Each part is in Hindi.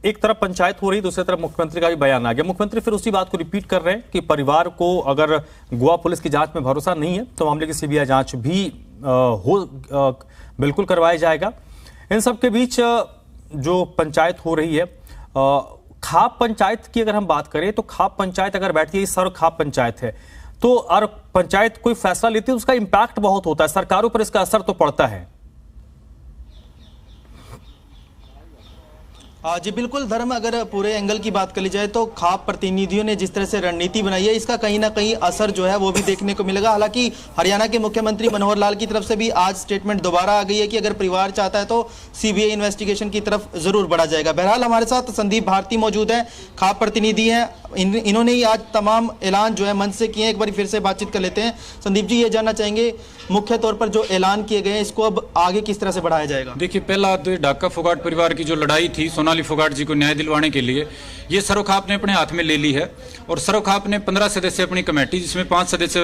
एक तरफ पंचायत हो रही, दूसरी तरफ मुख्यमंत्री का भी बयान आ गया। मुख्यमंत्री फिर उसी बात को रिपीट कर रहे हैं कि परिवार को अगर गोवा पुलिस की जांच में भरोसा नहीं है तो मामले की सीबीआई जांच भी बिल्कुल करवाया जाएगा। इन सब के बीच जो पंचायत हो रही है, खाप पंचायत की अगर हम बात करें तो खाप पंचायत अगर बैठती है, सर्व खाप पंचायत है, तो और पंचायत कोई फैसला लेती है तो उसका इंपैक्ट बहुत होता है, सरकारों पर इसका असर तो पड़ता है। जी बिल्कुल धर्म, अगर पूरे एंगल की बात कर ली जाए तो खाप प्रतिनिधियों ने जिस तरह से रणनीति बनाई है, इसका कहीं ना कहीं असर जो है वो भी देखने को मिलेगा। हालांकि हरियाणा के मुख्यमंत्री मनोहर लाल की तरफ से भी आज स्टेटमेंट दोबारा आ गई है कि अगर परिवार चाहता है तो सीबीआई इन्वेस्टिगेशन की तरफ जरूर बढ़ा जाएगा। बहरहाल हमारे साथ संदीप भारती मौजूद है, खाप प्रतिनिधि हैं। इन्होंने ही आज तमाम ऐलान जो है मंच से किए हैं। एक बार फिर से बातचीत कर लेते हैं। संदीप जी, ये जानना चाहेंगे मुख्य तौर पर जो ऐलान किए गए हैं इसको अब आगे किस तरह से बढ़ाया जाएगा? देखिए, पहला तो ढाका फोगाट परिवार की जो लड़ाई थी सोनाली फोगाट जी को न्याय दिलवाने के लिए, ये सर्वखाप ने अपने हाथ में ले ली है। और सर्वखाप ने 15 सदस्य अपनी कमेटी, जिसमें 5 सदस्य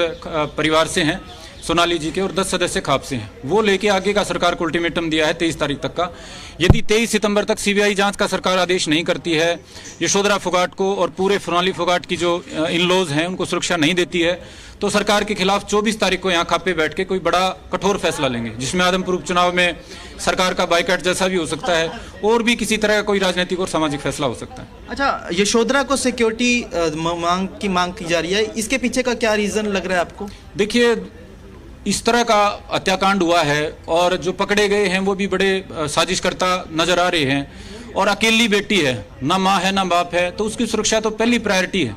परिवार से हैं सोनाली जी के और 10 सदस्य खाप से हैं, वो लेके आगे का सरकार को अल्टीमेटम दिया है 23 तारीख तक का। यदि 23 सितंबर तक सीबीआई जांच का सरकार आदेश नहीं करती है, यशोधरा फोगाट को और पूरे सोनाली फोगाट की जो इन-लॉज हैं उनको सुरक्षा नहीं देती है, तो सरकार के खिलाफ 24 तारीख को यहाँ खापे बैठ के कोई बड़ा कठोर फैसला लेंगे, जिसमें आदमपुर उपचुनाव में सरकार का बाइकआउट जैसा भी हो सकता है और भी किसी तरह का कोई राजनीतिक और सामाजिक फैसला हो सकता है। अच्छा, यशोधरा को सिक्योरिटी मांग की जा रही है, इसके पीछे का क्या रीजन लग रहा है आपको? देखिए, इस तरह का हत्याकांड हुआ है और जो पकड़े गए हैं वो भी बड़े साजिशकर्ता नजर आ रहे हैं। और अकेली बेटी है, ना माँ है ना बाप है, तो उसकी सुरक्षा तो पहली प्रायोरिटी है।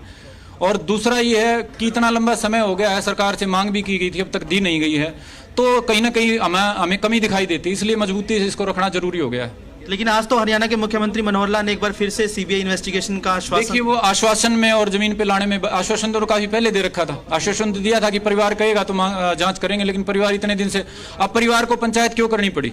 और दूसरा ये है कि इतना लंबा समय हो गया है, सरकार से मांग भी की गई थी, अब तक दी नहीं गई है, तो कहीं ना कहीं हमें कमी दिखाई देती है, इसलिए मजबूती से इसको रखना जरूरी हो गया है। लेकिन आज तो हरियाणा के मुख्यमंत्री मनोहर लाल ने एक बार फिर से सीबीआई इन्वेस्टिगेशन का आश्वासन, देखिए वो आश्वासन में और जमीन पे लाने में आश्वासन तो काफी पहले दे रखा था। आश्वासन तो दिया था कि परिवार कहेगा तो जांच करेंगे, लेकिन परिवार इतने दिन से, अब परिवार को पंचायत क्यों करनी पड़ी?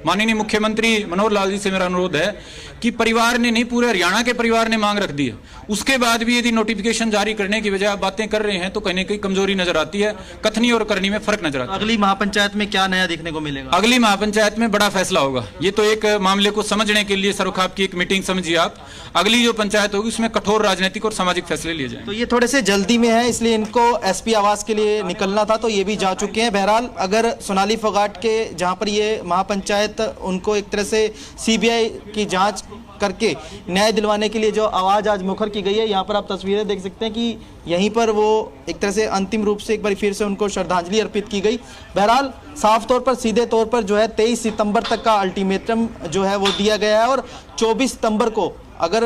माननीय मुख्यमंत्री मनोहर लाल जी से मेरा अनुरोध है कि परिवार ने नहीं, पूरे हरियाणा के परिवार ने मांग रख दी है, उसके बाद भी यदि नोटिफिकेशन जारी करने की बजाय आप बातें कर रहे हैं तो कहीं ना कहीं कमजोरी नजर आती है, कथनी और करनी में फर्क नजर आता है। अगली महापंचायत में क्या नया देखने को मिलेगा? अगली महापंचायत में बड़ा फैसला होगा। ये तो एक मामले को समझने के लिए सर्वखाप की एक मीटिंग समझिए आप, अगली जो पंचायत होगी उसमें कठोर राजनीतिक और सामाजिक फैसले लिए जाएंगे। तो ये थोड़े से जल्दी में है, इसलिए इनको एसपी आवास के लिए निकलना था, तो ये भी जा चुके हैं। बहरहाल अगर सोनाली फोगाट के जहां पर ये महापंचायत, उनको एक तरह से सीबीआई की जांच करके न्याय दिलवाने के लिए जो आवाज आज मुखर की गई है, यहाँ पर आप तस्वीरें देख सकते हैं कि यहीं पर वो एक तरह से अंतिम रूप से एक बार फिर से उनको श्रद्धांजलि अर्पित की गई। बहरहाल साफ तौर पर, सीधे तौर पर जो है 23 सितंबर तक का अल्टीमेटम जो है वो दिया गया है और 24 सितंबर को अगर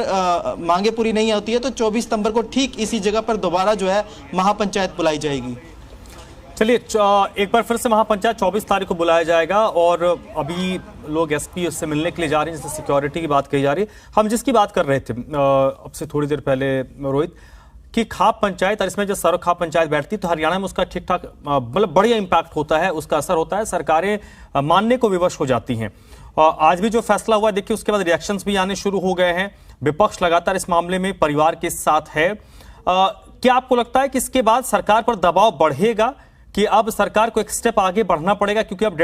मांगे पूरी नहीं होती है तो 24 सितंबर को ठीक इसी जगह पर दोबारा जो है महापंचायत बुलाई जाएगी। चलिए, एक बार फिर से महापंचायत 24 तारीख को बुलाया जाएगा और अभी लोग एसपी से मिलने के लिए जा रहे हैं, जैसे सिक्योरिटी की बात कही जा रही है। हम जिसकी बात कर रहे थे अब से थोड़ी देर पहले रोहित, कि खाप पंचायत और इसमें जो सर्व खाप पंचायत बैठती है तो हरियाणा में उसका ठीक ठाक मतलब बढ़िया इंपैक्ट होता है, उसका असर होता है, सरकारें मानने को विवश हो जाती हैं। और आज भी जो फैसला हुआ देखिए, उसके बाद रिएक्शंस भी आने शुरू हो गए हैं। विपक्ष लगातार इस मामले में परिवार के साथ है। क्या आपको लगता है कि इसके बाद सरकार पर दबाव बढ़ेगा कि अब सरकार को एक स्टेप आगे बढ़ना पड़ेगा, क्योंकि अब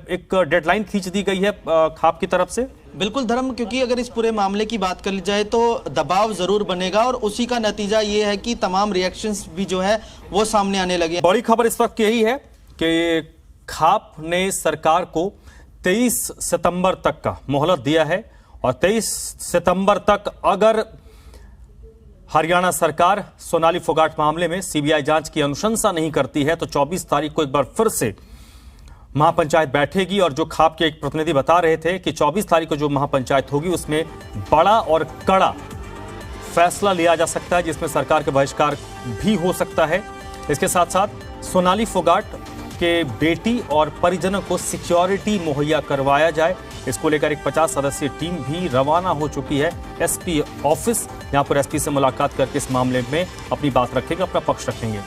एक डेडलाइन खींच दी गई है खाप की तरफ से? बिल्कुल धर्म, क्योंकि अगर इस पूरे मामले की बात कर ली जाए तो दबाव जरूर बनेगा और उसी का नतीजा ये है कि तमाम रिएक्शंस भी जो है वो सामने आने लगे। बड़ी खबर इस वक्त यही है कि खाप ने सरकार को 23 सितंबर तक का मोहलत दिया है और 23 सितंबर तक अगर हरियाणा सरकार सोनाली फोगाट मामले में सीबीआई जांच की अनुशंसा नहीं करती है तो 24 तारीख को एक बार फिर से महापंचायत बैठेगी। और जो खाप के एक प्रतिनिधि बता रहे थे कि 24 तारीख को जो महापंचायत होगी उसमें बड़ा और कड़ा फैसला लिया जा सकता है, जिसमें सरकार के बहिष्कार भी हो सकता है। इसके साथ साथ सोनाली फोगाट के बेटी और परिजनों को सिक्योरिटी मुहैया करवाया जाए, इसको लेकर एक 50 सदस्यीय टीम भी रवाना हो चुकी है एसपी ऑफिस। यहां पर एसपी से मुलाकात करके इस मामले में अपनी बात रखेंगे, अपना पक्ष रखेंगे।